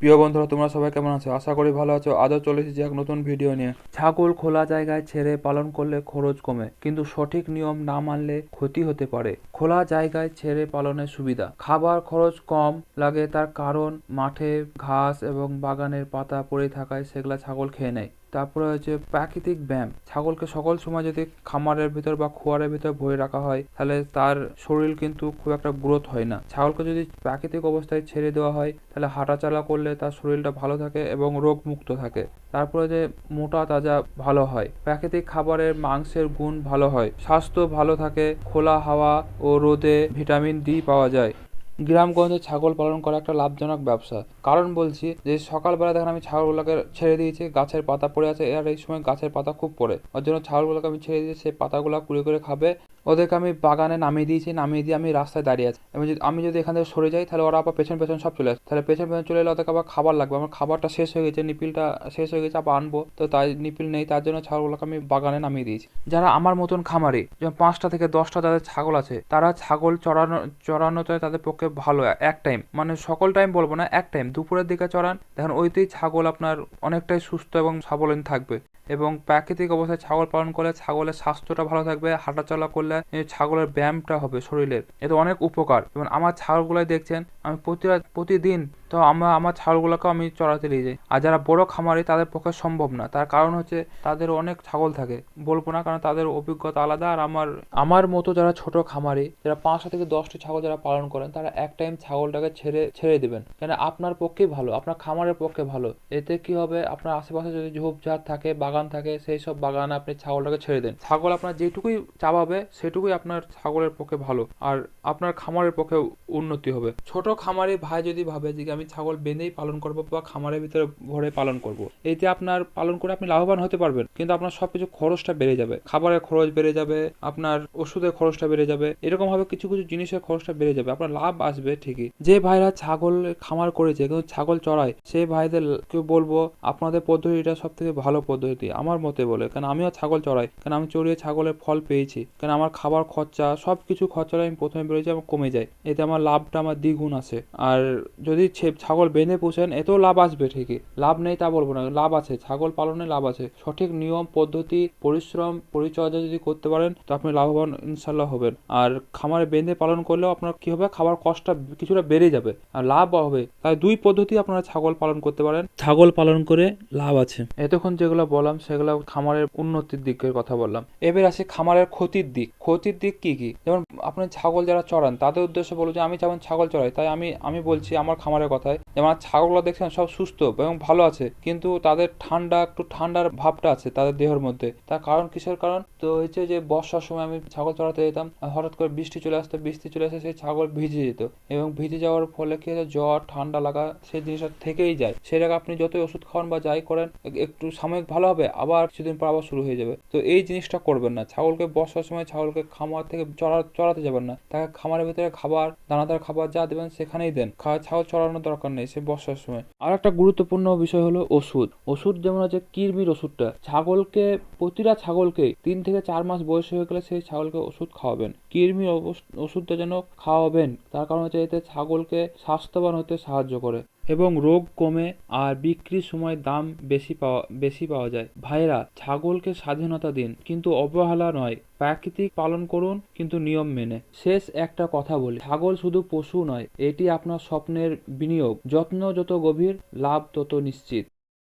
প্রিয় বন্ধুরা, তোমরা সবাই কেমন আছো? আশা করি ভালো আছো। আজও চলে এসেছি এক নতুন ভিডিও নিয়ে। ছাগল খোলা জায়গায় ছেড়ে পালন করলে খরচ কমে, কিন্তু সঠিক নিয়ম না মানলে ক্ষতি হতে পারে। খোলা জায়গায় ছেড়ে পালনের সুবিধা: খাবার খরচ কম লাগে, তার কারণ মাঠে ঘাস এবং বাগানের পাতা পড়ে থাকায় সেগুলা ছাগল খেয়ে নেয়। তারপরে হচ্ছে প্রাকৃতিক ব্যায়াম। ছাগলকে সকল সময় যদি খামারের ভিতর বা খোয়ারের ভিতর ভরে রাখা হয়, তাহলে তার শরীর কিন্তু খুব একটা গ্রোথ হয় না। ছাগলকে যদি প্রাকৃতিক অবস্থায় ছেড়ে দেওয়া হয়, তাহলে হাঁটাচলা করলে তার শরীরটা ভালো থাকে এবং রোগ মুক্ত থাকে। তারপরে যে মোটা তাজা ভালো হয়, প্রাকৃতিক খাবারের মাংসের গুণ ভালো হয়, স্বাস্থ্য ভালো থাকে, খোলা হাওয়া ও রোদে ভিটামিন ডি পাওয়া যায়। গ্রামগঞ্জে ছাগল পালন করা একটা লাভজনক ব্যবসা। কারণ বলছি যে সকালবেলা দেখেন আমি ছাগলগুলোকে ছেড়ে দিয়েছি, গাছের পাতা পড়ে আছে, আর এই সময় গাছের পাতা খুব পড়ে, ওর জন্য ছাগলগুলোকে আমি ছেড়ে দিয়েছি, সেই পাতাগুলো কুড়ে করে খাবে। ওদেরকে আমি বাগানে নামিয়ে দিয়েছি, নামিয়ে দিয়ে আমি রাস্তায় দাঁড়িয়ে আছি। আমি যদি এখান থেকে সরে যাই, তাহলে ওরা আবার পেছন পেছন সব চলে আসে, তাহলে পেছন পেছন চলে এলে ওদেরকে আবার খাবার লাগবে। আমার খাবারটা শেষ হয়ে গেছে, নিপিলটা শেষ হয়ে গেছে, আবার আনবো, তো তাই নিপিল নেই, তার জন্য ছাগলগুলোকে আমি বাগানে নামিয়ে দিয়েছি। যারা আমার মতন খামারে, যেমন 5টা থেকে 10টা যাদের ছাগল আছে, তারা ছাগল চড়ানোতে তাদের পক্ষে ভালো। এক টাইম, মানে সকল টাইম বলবো না, এক টাইম দুপুরের দিকে চড়ান, দেখেন ওইতেই ছাগল আপনার অনেকটাই সুস্থ এবং স্বাবলম্বী থাকবে। এবং প্রাকৃতিক অবস্থায় ছাগল পালন করলে ছাগলের স্বাস্থ্যটা ভালো থাকবে, হাঁটাচলা করলে ছাগলের ব্যায়ামটা হবে শরীরের, এতে অনেক উপকার। এবং আমার ছাগলগুলাই দেখছেন, আমি প্রতিদিন তো আমার ছাগলগুলোকেও আমি চড়াতে নিয়ে যাই। আর যারা বড় খামারি, তাদের পক্ষে সম্ভব না, তার কারণ হচ্ছে তাদের অনেক ছাগল থাকে, বলবো না কারণ তাদের অভিজ্ঞতা আলাদা। আর আমার মতো যারা ছোট খামারি, যারা 5টা থেকে 10টি ছাগল যারা পালন করেন, তারা এক টাইম ছাগলটাকে ছেড়ে দিবেন, কেন আপনার পক্ষেই ভালো, আপনার খামারের পক্ষে ভালো। এতে কি হবে, আপনার আশেপাশে যদি ঝোপঝাড় থাকে, বাগান থাকে, সেই সব বাগানে আপনি ছাগলটাকে ছেড়ে দেন। ছাগল আপনার যেটুকুই চাবাবে সেটুকুই আপনার ছাগলের পক্ষে ভালো, আর আপনার খামারের পক্ষে উন্নতি হবে। ছোট খামারি ভাই যদি ভাবে যে আমি ছাগল বেঁধেই পালন করবো বা খামারের ভিতরে ভরে পালন করব, এতে আপনার পালন করে আপনি লাভবান হতে পারবেন, কিন্তু আপনার সবকিছু খরচটা বেড়ে যাবে, খাবারের খরচ বেড়ে যাবে, আপনার ওষুধের খরচটা বেড়ে যাবে, এরকম ভাবে কিছু কিছু জিনিসের খরচটা বেড়ে যাবে। আপনার লাভ আসবে ঠিকই। যে ভাইরা ছাগল খামার করেছে কিন্তু ছাগল চড়ায়, সেই ভাইদেরকে বলবো আপনাদের পদ্ধতিটা সব থেকে ভালো পদ্ধতি আমার মতে বলে, কারণ আমিও ছাগল চড়াই, কারণ আমি চড়িয়ে ছাগলের ফল পেয়েছি, কারণ আমার খাবার খরচা সবকিছু খরচাটা আমি প্রথমে বেরোয় আমার কমে যায়, এতে আমার লাভটা আমার দ্বিগুণ আসে। আর যদি ছাগল বেঁধে পুষেন, এতেও লাভ আসবে ঠিকই, লাভ নেই তা বলবো না, লাভ আছে, ছাগল পালনে লাভ আছে। সঠিক নিয়ম পদ্ধতি পরিশ্রম পরিচর্যা যদি করতে পারেন, তো আপনি লাভবান ইনশাল্লাহ হবেন। আর খামারে বেঁধে পালন করলেও আপনার কি হবে, খাবার কষ্টটা কিছুটা বেড়ে যাবে আর লাভ হবে। তাই দুই পদ্ধতি আপনারা ছাগল পালন করতে পারেন, ছাগল পালন করে লাভ আছে। এতক্ষণ যেগুলো বললাম সেগুলো খামারের উন্নতির দিকের কথা বললাম। এবার আসে খামারের ক্ষতির দিক। ক্ষতির দিক কি কি? যেমন আপনি ছাগল যারা চড়ান, তাদের উদ্দেশ্যে বলবো যে আমি যেমন ছাগল চড়াই, তাই আমি বলছি আমার খামারের কথায়, যেমন ছাগলগুলো দেখছেন সব সুস্থ এবং ভালো আছে, কিন্তু তাদের একটু ঠান্ডার ভাবটা আছে তাদের দেহের মধ্যে। তার কারণ কিসের কারণ? তো হচ্ছে যে বর্ষার সময় আমি ছাগল চড়াতে যেতাম, হঠাৎ করে বৃষ্টি চলে আসে, সেই ছাগল ভিজে যেত, এবং ভিজে যাওয়ার ফলে কি হচ্ছে, জ্বর ঠান্ডা লাগা সেই জিনিসটা থেকেই যায়। সেটাকে আপনি যতই ওষুধ খাওয়ান বা যাই করেন, একটু সাময়িক ভালো হবে, আবার কিছুদিন পর আবার শুরু হয়ে যাবে। তো এই জিনিসটা করবেন না। ছাগলকে বর্ষার সময় ছাগলকে খামার থেকে চড়াতে যাবেন না, তাকে খামারের ভিতরে খাবার, দানাদার খাবার যা দেবেন সেখানেই দেন। ছাগল চড়ানোর দরকার নেই সে বর্ষার সময়। আর একটা গুরুত্বপূর্ণ বিষয় হলো ওষুধ যেমন হচ্ছে কৃমির ওষুধটা, প্রতিটা ছাগলকে 3 থেকে 4 মাস বয়স হয়ে গেলে সেই ছাগলকে ওষুধ খাওয়াবেন, কৃমির ওষুধটা যেন খাওয়াবেন। তার কারণ হচ্ছে এতে ছাগলকে স্বাস্থ্যবান হতে সাহায্য করে এবং রোগ কমে, আর বিক্রির সময় দাম বেশি পাওয়া যায়। ভাইরা, ছাগলকে স্বাধীনতা দিন, কিন্তু অবহেলা নয়। প্রাকৃতিক পালন করুন, কিন্তু নিয়ম মেনে। শেষ একটা কথা বলি, ছাগল শুধু পশু নয়, এটি আপনার স্বপ্নের বিনিয়োগ। যত্ন যত গভীর, লাভ তত নিশ্চিত।